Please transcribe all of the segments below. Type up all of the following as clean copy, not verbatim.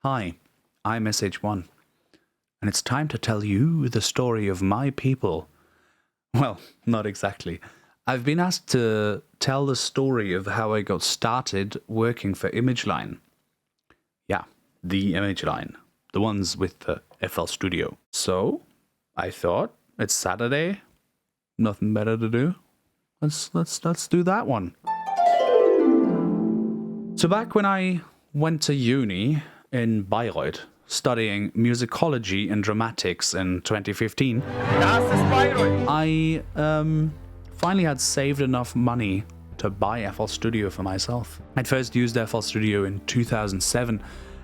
Hi, I'm SH1, and it's time to tell you the story of my people. Well, not exactly. I've been asked to tell the story of how I got started working for ImageLine. Yeah, the ImageLine. The ones with the FL Studio. So, I thought, it's Saturday, nothing better to do. Let's do that one. So back when I went to uni in Bayreuth, studying musicology and dramatics in 2015, I finally had saved enough money to buy FL Studio for myself. I'd first used FL Studio in 2007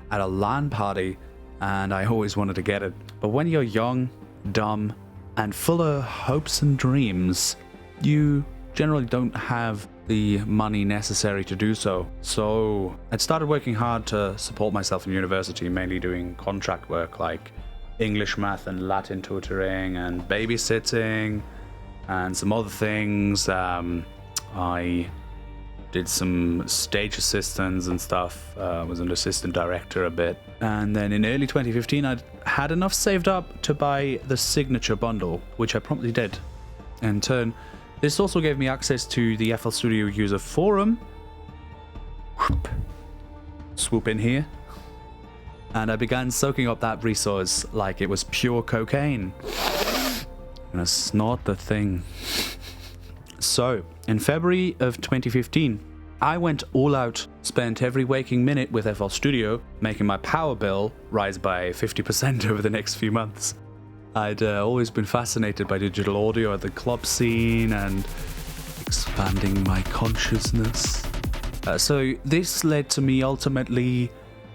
at a LAN party, and I always wanted to get it. But when you're young, dumb, and full of hopes and dreams, you generally don't have the money necessary to do so. So I'd started working hard to support myself in university, mainly doing contract work like English, math, and Latin tutoring and babysitting and some other things. I did some stage assistants and stuff, was an assistant director a bit. And then in early 2015, I'd had enough saved up to buy the Signature bundle, which I promptly did. In turn, this also gave me access to the FL Studio user forum. Swoop in here. And I began soaking up that resource like it was pure cocaine. And it's not the thing. So, in February of 2015, I went all out, spent every waking minute with FL Studio, making my power bill rise by 50% over the next few months. I'd always been fascinated by digital audio at the club scene and expanding my consciousness. So this led to me ultimately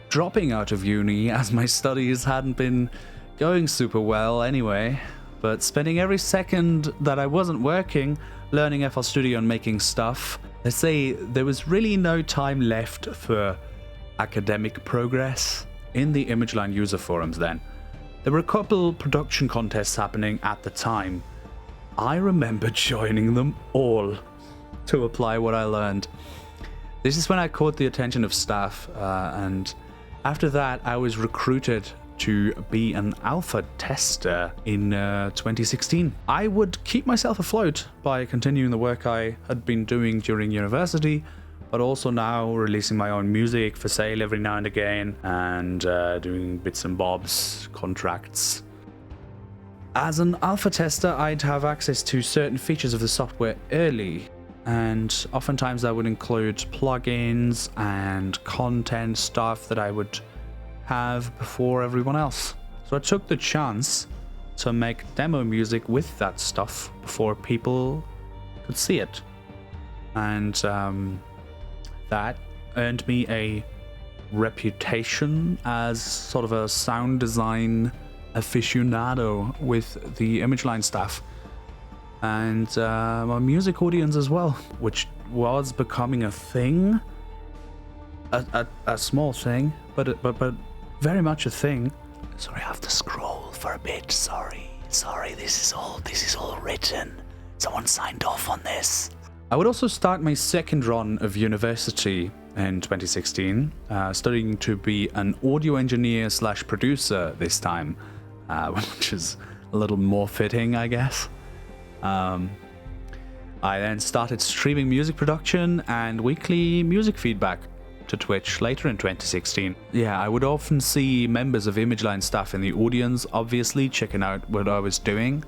dropping out of uni, as my studies hadn't been going super well anyway, but spending every second that I wasn't working learning FL Studio and making stuff. Let's say there was really no time left for academic progress in the ImageLine user forums then. There were a couple production contests happening at the time. I remember joining them all to apply what I learned. This is when I caught the attention of staff, and after that I was recruited to be an alpha tester in 2016. I would keep myself afloat by continuing the work I had been doing during university, but also now releasing my own music for sale every now and again, and doing bits and bobs, contracts. As an alpha tester, I'd have access to certain features of the software early, and oftentimes that would include plugins and content stuff that I would have before everyone else. So I took the chance to make demo music with that stuff before people could see it. And that earned me a reputation as sort of a sound design aficionado with the ImageLine staff. And my music audience as well, which was becoming a thing. A small thing, but very much a thing. Sorry, I have to scroll for a bit. Sorry, this is all written. Someone signed off on this. I would also start my second run of university in 2016, studying to be an audio engineer / producer this time, which is a little more fitting, I guess. I then started streaming music production and weekly music feedback to Twitch later in 2016. Yeah, I would often see members of ImageLine staff in the audience, obviously checking out what I was doing.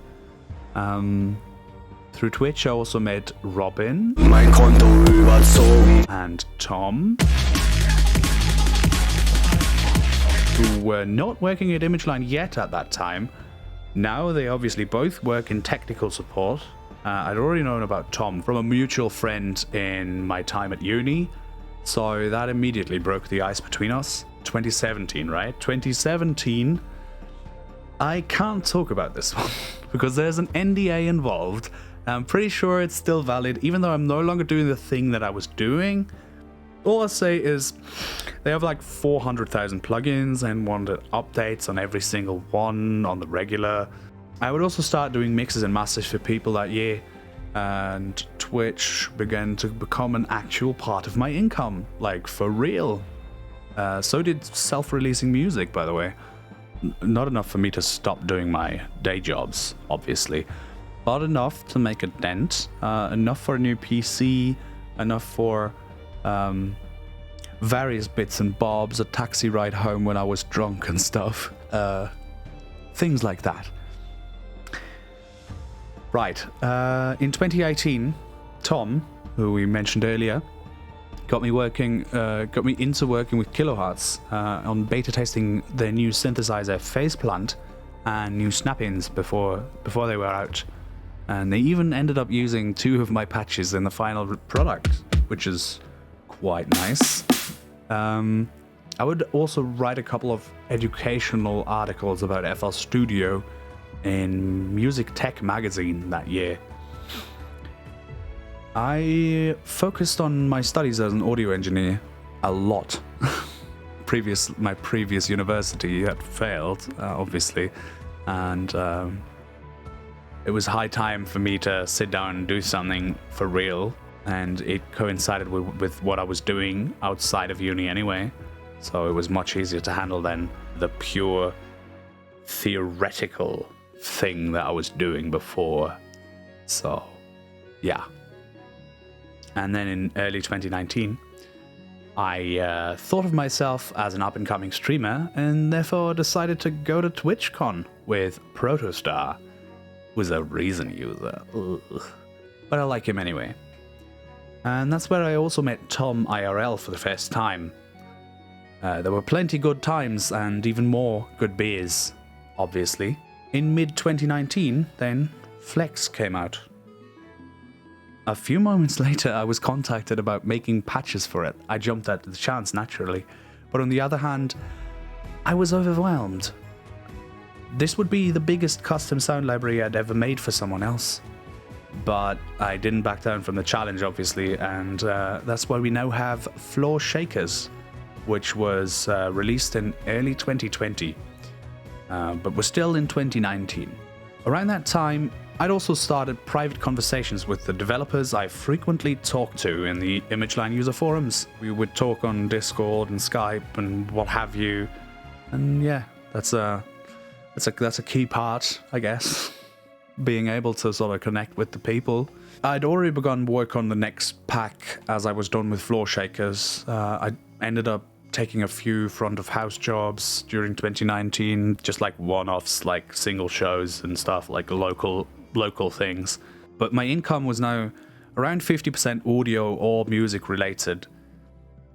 Through Twitch, I also met Robin and Tom, who were not working at ImageLine yet at that time. Now they obviously both work in technical support. I'd already known about Tom from a mutual friend in my time at uni, so that immediately broke the ice between us. 2017, right? 2017. I can't talk about this one because there's an NDA involved. I'm pretty sure it's still valid, even though I'm no longer doing the thing that I was doing. All I'll say is they have like 400,000 plugins and wanted updates on every single one on the regular. I would also start doing mixes and masters for people that year, and Twitch began to become an actual part of my income, like for real. So did self-releasing music, by the way. Not enough for me to stop doing my day jobs, obviously, but enough to make a dent. Enough for a new PC, enough for various bits and bobs, a taxi ride home when I was drunk and stuff. Things like that. Right. In 2018, Tom, who we mentioned earlier, got me into working with Kilohertz on beta testing their new synthesizer Faceplant and new snap-ins before they were out. And they even ended up using 2 of my patches in the final product, which is quite nice. I would also write a couple of educational articles about FL Studio in Music Tech magazine that year. I focused on my studies as an audio engineer a lot. My previous university had failed, obviously, and it was high time for me to sit down and do something for real, and it coincided with what I was doing outside of uni anyway, so it was much easier to handle than the pure theoretical thing that I was doing before. So, yeah. And then in early 2019, I thought of myself as an up-and-coming streamer, and therefore decided to go to TwitchCon with Protostar, who's a Reason user. Ugh. But I like him anyway. And that's where I also met Tom IRL for the first time. There were plenty good times and even more good beers, obviously. In mid-2019, then, Flex came out. A few moments later, I was contacted about making patches for it. I jumped at the chance, naturally. But on the other hand, I was overwhelmed. This would be the biggest custom sound library I'd ever made for someone else. But I didn't back down from the challenge, obviously, and that's why we now have Floor Shakers, which was released in early 2020, but we're still in 2019. Around that time, I'd also started private conversations with the developers I frequently talked to in the ImageLine user forums. We would talk on Discord and Skype and what have you, and yeah, that's a key part, I guess, being able to sort of connect with the people. I'd already begun work on the next pack as I was done with Floor Shakers. I ended up taking a few front of house jobs during 2019, just like one-offs, like single shows and stuff, like local things. But my income was now around 50% audio or music related.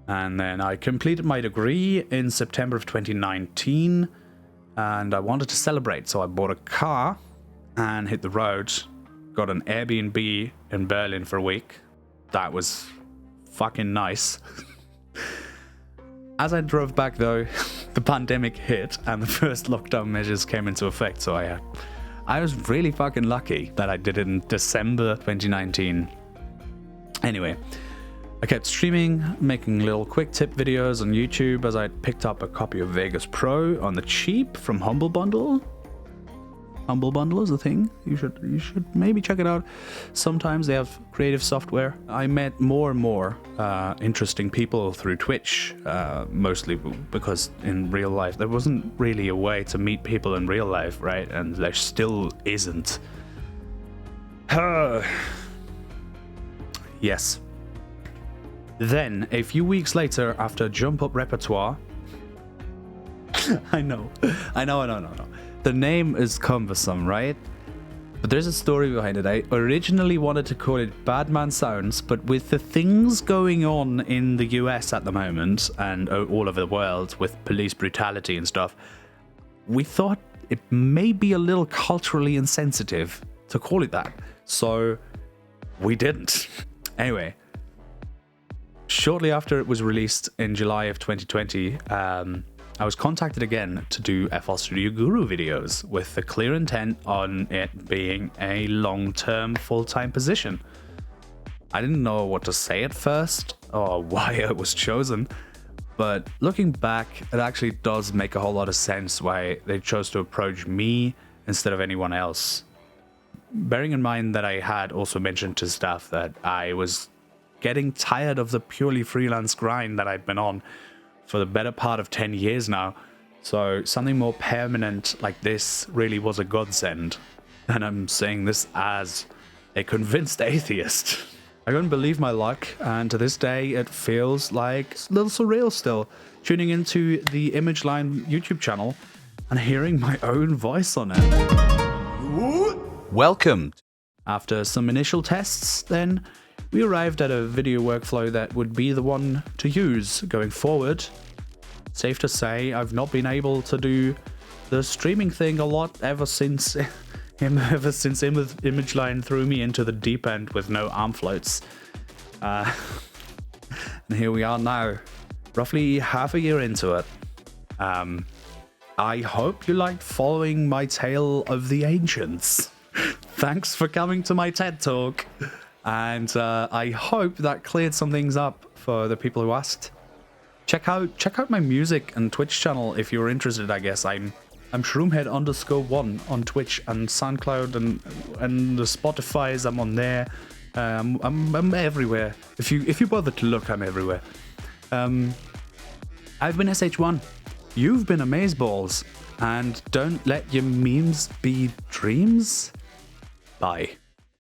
And then I completed my degree in September of 2019, and I wanted to celebrate, so I bought a car and hit the road. Got an Airbnb in Berlin for a week. That was fucking nice. As I drove back though, the pandemic hit and the first lockdown measures came into effect, so I was really fucking lucky that I did it in December 2019. Anyway, I kept streaming, making little quick tip videos on YouTube as I picked up a copy of Vegas Pro on the cheap from Humble Bundle. Humble Bundle is a thing. You should maybe check it out. Sometimes they have creative software. I met more and more interesting people through Twitch, mostly because in real life there wasn't really a way to meet people in real life, right? And there still isn't. Yes. Then, a few weeks later, after Jump Up Repertoire... I know. The name is cumbersome, right? But there's a story behind it. I originally wanted to call it Badman Sounds, but with the things going on in the US at the moment, and all over the world, with police brutality and stuff, we thought it may be a little culturally insensitive to call it that. So, we didn't. Anyway, shortly after it was released in July of 2020, I was contacted again to do FL Studio Guru videos with the clear intent on it being a long-term full-time position. I didn't know what to say at first or why it was chosen, but looking back, it actually does make a whole lot of sense why they chose to approach me instead of anyone else. Bearing in mind that I had also mentioned to staff that I was getting tired of the purely freelance grind that I'd been on for the better part of 10 years now. So something more permanent like this really was a godsend. And I'm saying this as a convinced atheist. I couldn't believe my luck, and to this day it feels like a little surreal still, tuning into the Image Line YouTube channel and hearing my own voice on it. Welcome. After some initial tests, then, we arrived at a video workflow that would be the one to use going forward. Safe to say, I've not been able to do the streaming thing a lot ever since Image Line threw me into the deep end with no arm floats. And here we are now, roughly half a year into it. I hope you liked following my tale of the ancients. Thanks for coming to my TED Talk. And I hope that cleared some things up for the people who asked. Check out my music and Twitch channel if you're interested, I guess. I'm Shroomhead_1 on Twitch and SoundCloud and the Spotify's. I'm on there. I'm everywhere. If you bother to look, I'm everywhere. I've been SH1. You've been Amazeballs. And don't let your memes be dreams. Bye.